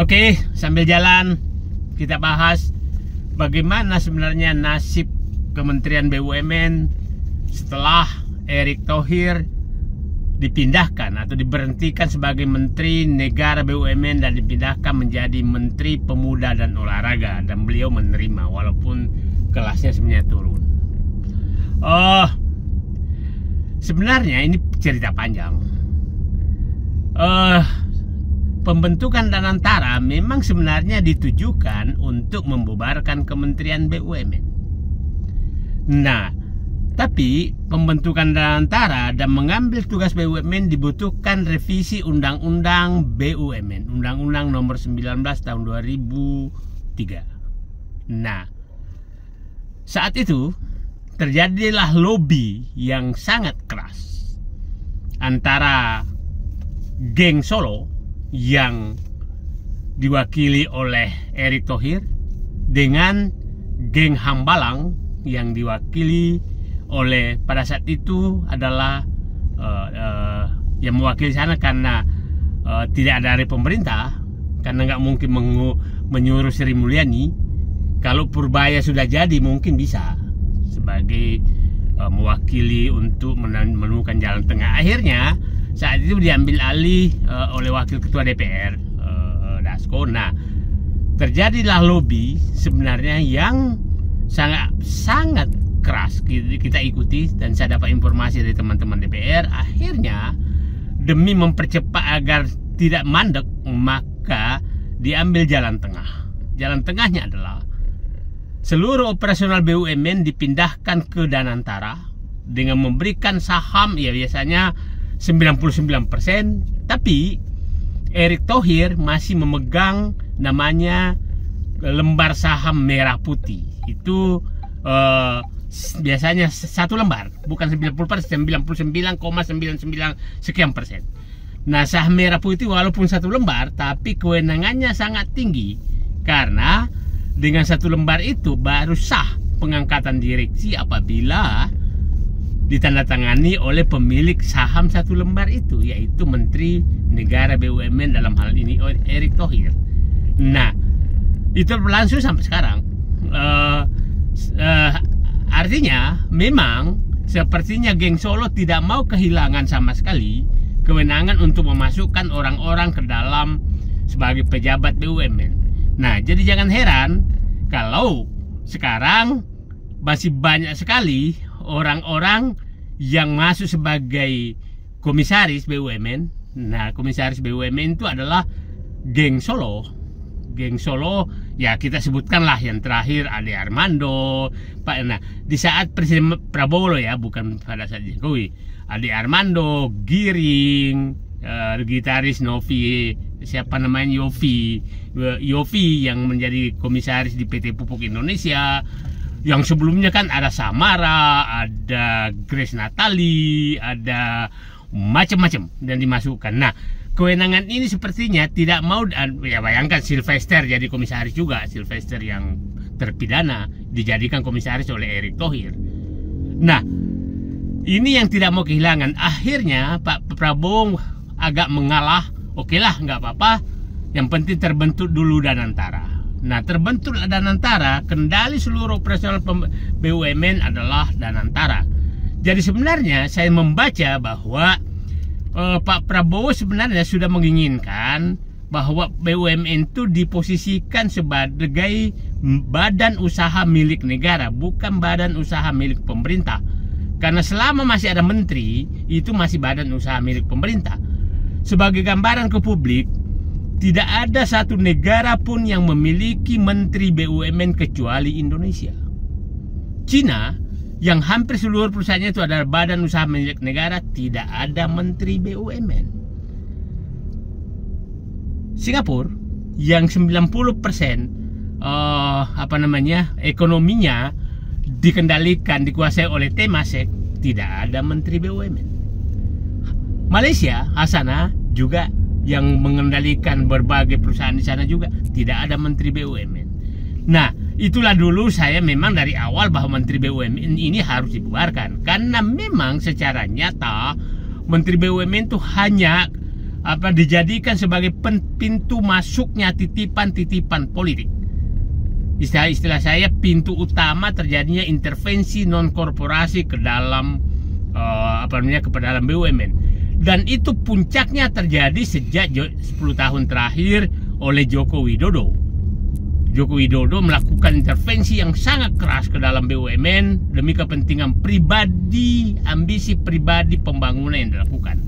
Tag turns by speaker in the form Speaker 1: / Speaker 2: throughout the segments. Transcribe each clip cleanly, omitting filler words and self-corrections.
Speaker 1: Oke, sambil jalan kita bahas bagaimana sebenarnya nasib Kementerian BUMN setelah Erick Thohir dipindahkan atau diberhentikan sebagai Menteri Negara BUMN dan dipindahkan menjadi Menteri Pemuda dan Olahraga, dan beliau menerima walaupun kelasnya sebenarnya turun. Sebenarnya ini cerita panjang. Pembentukan Danantara memang sebenarnya ditujukan untuk membubarkan Kementerian BUMN. Nah, tapi pembentukan Danantara dan mengambil tugas BUMN dibutuhkan revisi Undang-Undang BUMN, Undang-Undang Nomor 19 Tahun 2003. Nah, saat itu terjadilah lobby yang sangat keras antara geng Solo yang diwakili oleh Erick Thohir dengan geng Hambalang yang diwakili oleh pada saat itu adalah yang mewakili sana karena tidak ada dari pemerintah, karena nggak mungkin menyuruh Sri Mulyani. Kalau Purbaya sudah jadi mungkin bisa sebagai mewakili untuk menemukan jalan tengah. Akhirnya saat itu diambil alih oleh Wakil Ketua DPR Dasko. Nah, terjadilah lobby sebenarnya yang sangat keras kita ikuti, dan saya dapat informasi dari teman-teman DPR. Akhirnya demi mempercepat agar tidak mandek, maka diambil jalan tengah. Jalan tengahnya adalah seluruh operasional BUMN dipindahkan ke Danantara dengan memberikan saham, ya biasanya 99%, tapi Erick Thohir masih memegang namanya lembar saham merah putih. Itu biasanya satu lembar, bukan 90%, 99,99 sekian persen. Nah, saham merah putih walaupun satu lembar, tapi kewenangannya sangat tinggi, karena dengan satu lembar itu baru sah pengangkatan direksi apabila ditandatangani oleh pemilik saham satu lembar itu, yaitu Menteri Negara BUMN, dalam hal ini Erick Thohir. Nah, itu berlangsung sampai sekarang. Artinya memang sepertinya geng Solo tidak mau kehilangan sama sekali kewenangan untuk memasukkan orang-orang ke dalam sebagai pejabat BUMN. Nah, jadi jangan heran kalau sekarang masih banyak sekali orang-orang yang masuk sebagai komisaris BUMN. Nah, komisaris BUMN itu adalah geng Solo. Geng Solo, ya kita sebutkanlah yang terakhir Ade Armando, Pak. Nah, di saat Presiden Prabowo, ya bukan pada saat Jokowi, Ade Armando, Giring, gitaris Novi, siapa namanya, Yofi yang menjadi komisaris di PT Pupuk Indonesia. Yang sebelumnya kan ada Samara, ada Grace Natali, ada macam-macam dan dimasukkan. Nah, kewenangan ini sepertinya tidak mau, ya bayangkan Sylvester jadi komisaris juga, Sylvester yang terpidana dijadikan komisaris oleh Erick Thohir. Nah, ini yang tidak mau kehilangan. Akhirnya Pak Prabowo agak mengalah. Oke lah, nggak apa-apa, yang penting terbentuk dulu Danantara. Nah, terbentuk Danantara, kendali seluruh operasional BUMN adalah Danantara. Jadi sebenarnya saya membaca bahwa Pak Prabowo sebenarnya sudah menginginkan bahwa BUMN itu diposisikan sebagai badan usaha milik negara, bukan badan usaha milik pemerintah. Karena selama masih ada menteri, itu masih badan usaha milik pemerintah. Sebagai gambaran ke publik, tidak ada satu negara pun yang memiliki menteri BUMN kecuali Indonesia. Cina, yang hampir seluruh perusahaannya itu adalah badan usaha milik negara, tidak ada menteri BUMN. Singapura, yang 90% ekonominya dikuasai oleh Temasek, tidak ada menteri BUMN. Malaysia, Hasana, juga yang mengendalikan berbagai perusahaan di sana, juga tidak ada menteri BUMN. Nah, itulah dulu saya memang dari awal bahwa menteri BUMN ini harus dibubarkan, karena memang secara nyata menteri BUMN itu hanya dijadikan sebagai pintu masuknya titipan-titipan politik. Istilah saya, pintu utama terjadinya intervensi non korporasi ke dalam ke dalam BUMN. Dan itu puncaknya terjadi sejak 10 tahun terakhir oleh Joko Widodo. Joko Widodo melakukan intervensi yang sangat keras ke dalam BUMN demi kepentingan pribadi, ambisi pribadi pembangunan yang dilakukan.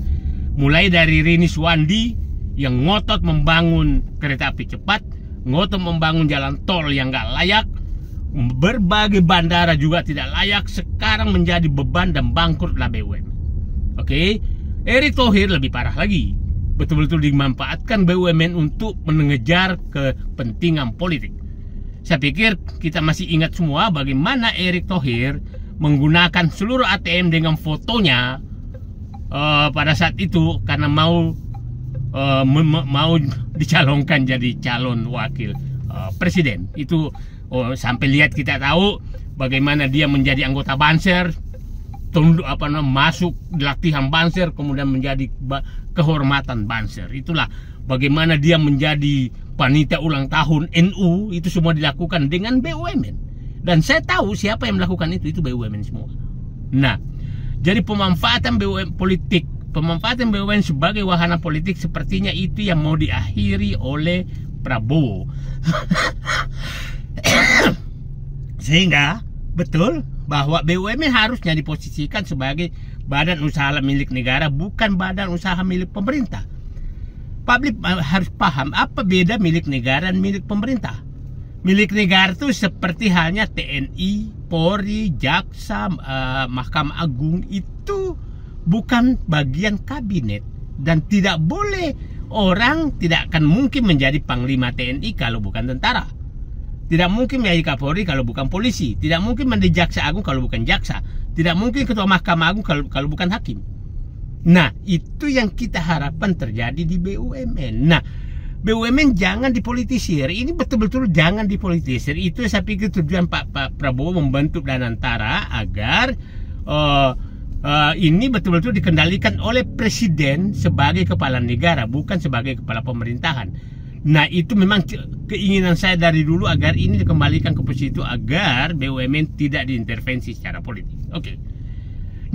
Speaker 1: Mulai dari Rini Suwandi yang ngotot membangun kereta api cepat, ngotot membangun jalan tol yang nggak layak, berbagai bandara juga tidak layak, sekarang menjadi beban dan bangkrutlah BUMN. Oke, Erick Thohir lebih parah lagi, betul-betul dimanfaatkan BUMN untuk mengejar kepentingan politik. Saya pikir kita masih ingat semua bagaimana Erick Thohir menggunakan seluruh ATM dengan fotonya pada saat itu karena mau dicalonkan jadi calon wakil presiden. Itu sampai lihat kita tahu bagaimana dia menjadi anggota Banser, masuk latihan Banser, kemudian menjadi kehormatan Banser. Itulah bagaimana dia menjadi panitia ulang tahun NU. Itu semua dilakukan dengan BUMN. Dan saya tahu siapa yang melakukan itu BUMN semua. Nah, jadi pemanfaatan BUMN sebagai wahana politik sepertinya itu yang mau diakhiri oleh Prabowo. Sehingga betul bahwa BUMN harusnya diposisikan sebagai badan usaha milik negara, bukan badan usaha milik pemerintah. Publik harus paham apa beda milik negara dan milik pemerintah. Milik negara itu seperti halnya TNI, Polri, Jaksa, Mahkamah Agung, itu bukan bagian kabinet. Dan tidak boleh, orang tidak akan mungkin menjadi Panglima TNI kalau bukan tentara. Tidak mungkin menjadi Kapolri kalau bukan polisi. Tidak mungkin menjadi Jaksa Agung kalau bukan jaksa. Tidak mungkin Ketua Mahkamah Agung kalau bukan hakim. Nah, itu yang kita harapkan terjadi di BUMN. Nah, BUMN jangan dipolitisir. Ini betul-betul jangan dipolitisir. Itu saya pikir tujuan Pak Prabowo membentuk Danantara agar ini betul-betul dikendalikan oleh presiden sebagai kepala negara, bukan sebagai kepala pemerintahan. Nah, itu memang keinginan saya dari dulu agar ini dikembalikan ke posisi itu, agar BUMN tidak diintervensi secara politik. Oke.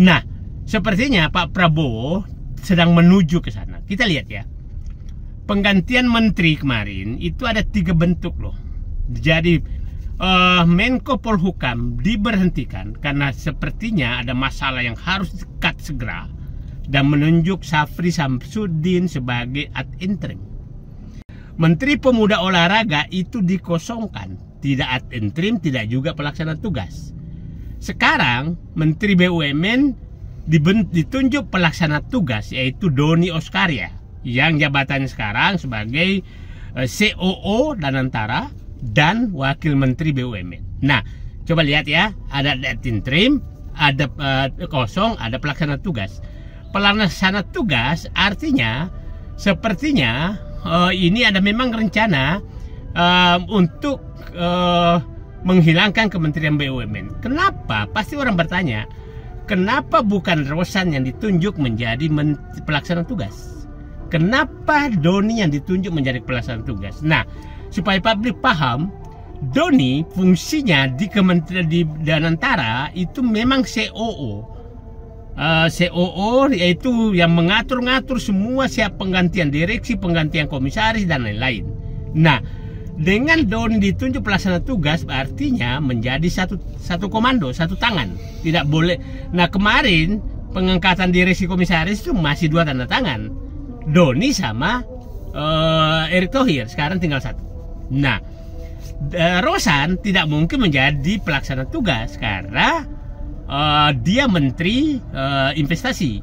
Speaker 1: Nah, sepertinya Pak Prabowo sedang menuju ke sana. Kita lihat ya. Penggantian menteri kemarin itu ada 3 bentuk loh. Jadi Menko Polhukam diberhentikan karena sepertinya ada masalah yang harus di-cut segera, dan menunjuk Syafri Samsudin sebagai ad interim. Menteri Pemuda Olahraga itu dikosongkan, tidak ad interim, tidak juga pelaksana tugas. Sekarang Menteri BUMN ditunjuk pelaksana tugas, yaitu Doni Oskaria, yang jabatannya sekarang sebagai COO Danantara dan Wakil Menteri BUMN. Nah, coba lihat ya, ada interim, ada kosong, ada pelaksana tugas. Pelaksana tugas artinya sepertinya ini ada memang rencana untuk menghilangkan Kementerian BUMN. Kenapa? Pasti orang bertanya, kenapa bukan Rosan yang ditunjuk menjadi pelaksana tugas? Kenapa Doni yang ditunjuk menjadi pelaksana tugas? Nah, supaya publik paham, Doni fungsinya di Kementerian di Danantara itu memang COO. COO yaitu yang mengatur-ngatur semua siap penggantian direksi, penggantian komisaris, dan lain-lain. Nah, dengan Doni ditunjuk pelaksana tugas, artinya menjadi satu komando, satu tangan. Tidak boleh. Nah, kemarin pengangkatan direksi komisaris itu masih 2 tanda tangan, Doni sama Erick Thohir. Sekarang tinggal 1. Nah, Rosan tidak mungkin menjadi pelaksana tugas karena dia menteri investasi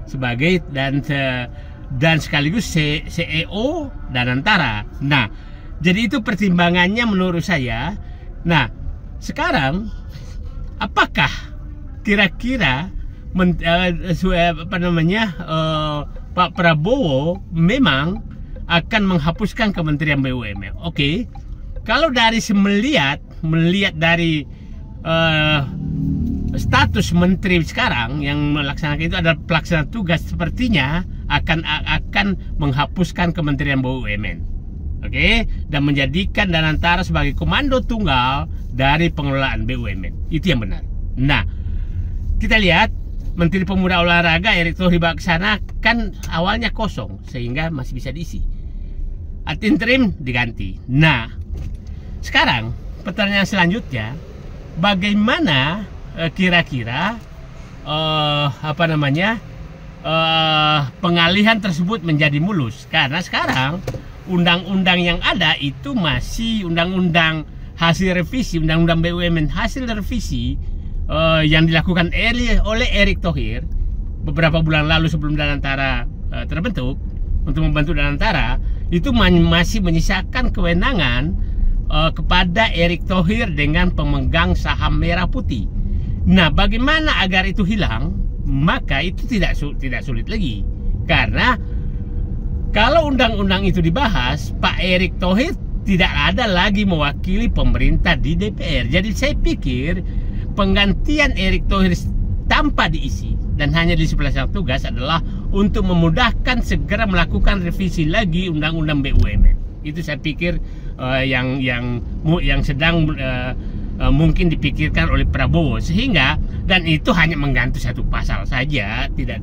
Speaker 1: sebagai dan sekaligus CEO Danantara. Nah, jadi itu pertimbangannya menurut saya. Nah, sekarang apakah kira-kira Pak Prabowo memang akan menghapuskan Kementerian BUMN? Oke. Kalau dari melihat dari status menteri sekarang yang melaksanakan itu adalah pelaksana tugas, sepertinya akan menghapuskan Kementerian BUMN. Oke, dan menjadikan Danantara sebagai komando tunggal dari pengelolaan BUMN. Itu yang benar. Nah, kita lihat Menteri Pemuda Olahraga Erick Thohir bawa ke sana kan awalnya kosong sehingga masih bisa diisi. Ad interim diganti. Nah, sekarang pertanyaan selanjutnya, bagaimana kira-kira pengalihan tersebut menjadi mulus? Karena sekarang undang-undang yang ada itu masih undang-undang hasil revisi, undang-undang BUMN hasil revisi yang dilakukan oleh Erick Thohir beberapa bulan lalu sebelum Danantara terbentuk untuk membentuk Danantara, itu masih menyisakan kewenangan kepada Erick Thohir dengan pemegang saham Merah Putih. Nah, bagaimana agar itu hilang? Maka itu tidak sulit lagi, karena kalau undang-undang itu dibahas, Pak Erick Thohir tidak ada lagi mewakili pemerintah di DPR. Jadi saya pikir penggantian Erick Thohir tanpa diisi dan hanya di sebelah tugas adalah untuk memudahkan segera melakukan revisi lagi undang-undang BUMN. Itu saya pikir yang sedang mungkin dipikirkan oleh Prabowo, sehingga dan itu hanya mengganti satu pasal saja, tidak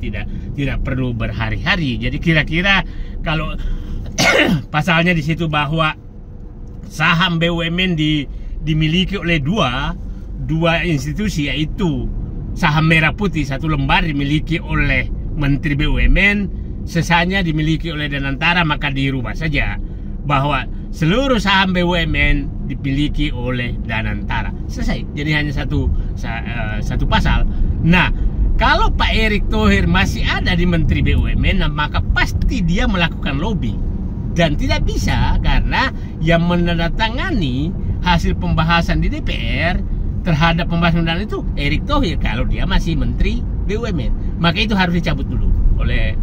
Speaker 1: perlu berhari-hari. Jadi kira-kira kalau pasalnya di situ bahwa saham BUMN dimiliki oleh dua institusi, yaitu saham Merah Putih satu lembar dimiliki oleh Menteri BUMN, sisanya dimiliki oleh Danantara, maka dirubah saja bahwa seluruh saham BUMN dimiliki oleh Danantara. Selesai. Jadi hanya satu pasal. Nah, kalau Pak Erick Thohir masih ada di Menteri BUMN, maka pasti dia melakukan lobby. Dan tidak bisa, karena yang menandatangani hasil pembahasan di DPR terhadap pembahasan undang itu Erick Thohir kalau dia masih Menteri BUMN. Maka itu harus dicabut dulu oleh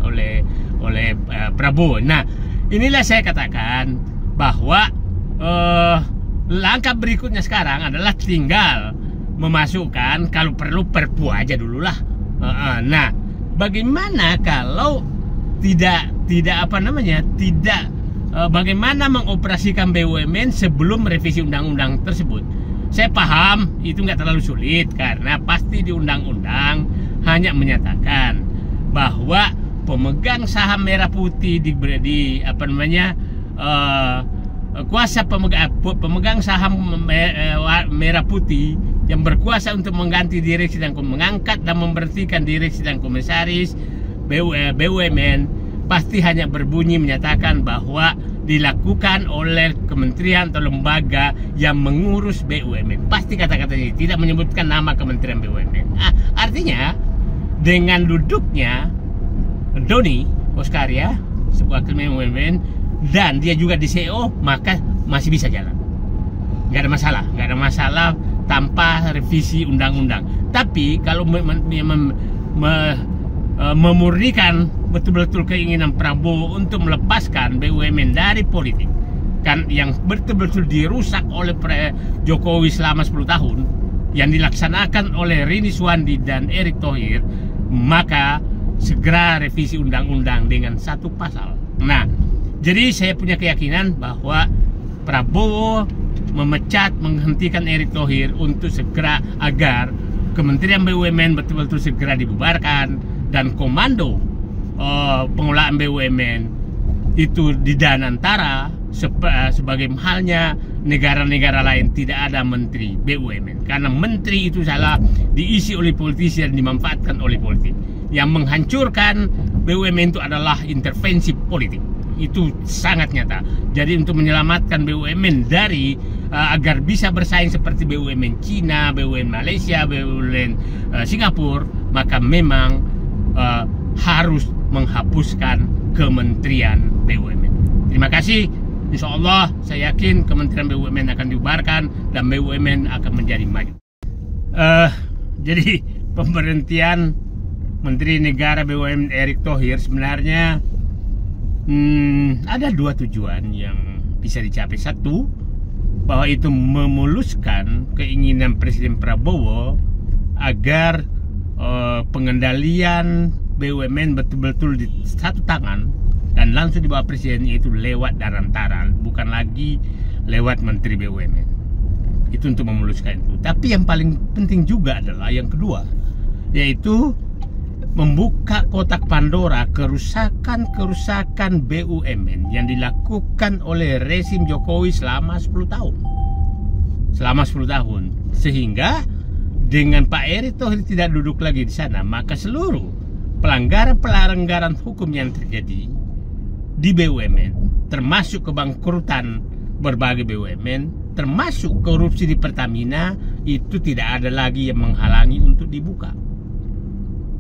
Speaker 1: Prabowo. Nah, inilah saya katakan bahwa langkah berikutnya sekarang adalah tinggal memasukkan, kalau perlu Perpu aja dulu lah. Nah, bagaimana kalau bagaimana mengoperasikan BUMN sebelum revisi undang-undang tersebut? Saya paham itu nggak terlalu sulit, karena pasti di undang-undang hanya menyatakan bahwa pemegang saham Merah Putih kuasa pemegang saham Merah Putih yang berkuasa untuk mengganti direksi dan mengangkat dan memberhentikan direksi dan komisaris BUMN pasti hanya berbunyi menyatakan bahwa dilakukan oleh kementerian atau lembaga yang mengurus BUMN. Pasti kata-katanya tidak menyebutkan nama Kementerian BUMN. Artinya dengan duduknya Doni Oskaria sebuah Kementerian BUMN dan dia juga di CEO, maka masih bisa jalan. Nggak ada masalah tanpa revisi undang-undang. Tapi kalau memurnikan betul-betul keinginan Prabowo untuk melepaskan BUMN dari politik, kan yang betul-betul dirusak oleh Jokowi selama 10 tahun, yang dilaksanakan oleh Rini Suwandi dan Erick Thohir, maka segera revisi undang-undang dengan satu pasal. Nah, jadi saya punya keyakinan bahwa Prabowo menghentikan Erick Thohir untuk segera agar Kementerian BUMN betul-betul segera dibubarkan dan komando pengelolaan BUMN itu di Danantara sebagai halnya negara-negara lain tidak ada menteri BUMN, karena menteri itu salah diisi oleh politisi dan dimanfaatkan oleh politik. Yang menghancurkan BUMN itu adalah intervensi politik. Itu sangat nyata. Jadi untuk menyelamatkan BUMN dari agar bisa bersaing seperti BUMN Cina, BUMN Malaysia, BUMN Singapura, maka memang harus menghapuskan Kementerian BUMN. Terima kasih. Insya Allah saya yakin Kementerian BUMN akan dibubarkan dan BUMN akan menjadi maju. Jadi pemberhentian Menteri Negara BUMN Erick Thohir sebenarnya ada dua tujuan yang bisa dicapai. Satu, bahwa itu memuluskan keinginan Presiden Prabowo agar pengendalian BUMN betul-betul di satu tangan dan langsung di bawah presiden, yaitu lewat Danantara, bukan lagi lewat Menteri BUMN. Itu untuk memuluskan itu. Tapi yang paling penting juga adalah yang kedua, yaitu membuka kotak Pandora kerusakan BUMN yang dilakukan oleh rezim Jokowi selama 10 tahun. Sehingga dengan Pak Erick Thohir tidak duduk lagi di sana, maka seluruh pelanggaran hukum yang terjadi di BUMN, termasuk kebangkrutan berbagai BUMN, termasuk korupsi di Pertamina, itu tidak ada lagi yang menghalangi untuk dibuka.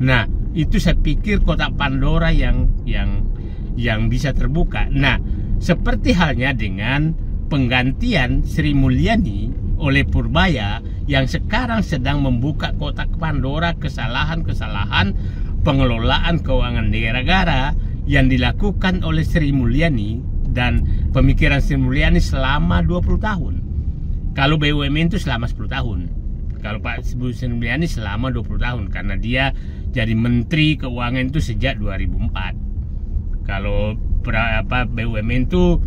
Speaker 1: Nah, itu saya pikir kotak Pandora yang bisa terbuka. Nah, seperti halnya dengan penggantian Sri Mulyani oleh Purbaya yang sekarang sedang membuka kotak Pandora kesalahan-kesalahan pengelolaan keuangan negara yang dilakukan oleh Sri Mulyani dan pemikiran Sri Mulyani selama 20 tahun. Kalau BUMN itu selama 10 tahun. Kalau Pak Sri Mulyani selama 20 tahun karena dia jadi Menteri Keuangan itu sejak 2004. Kalau BUMN itu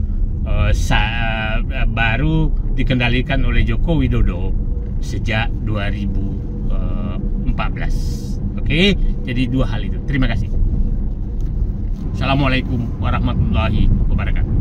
Speaker 1: baru dikendalikan oleh Joko Widodo sejak 2014. Oke, jadi dua hal itu. Terima kasih. Assalamualaikum warahmatullahi wabarakatuh.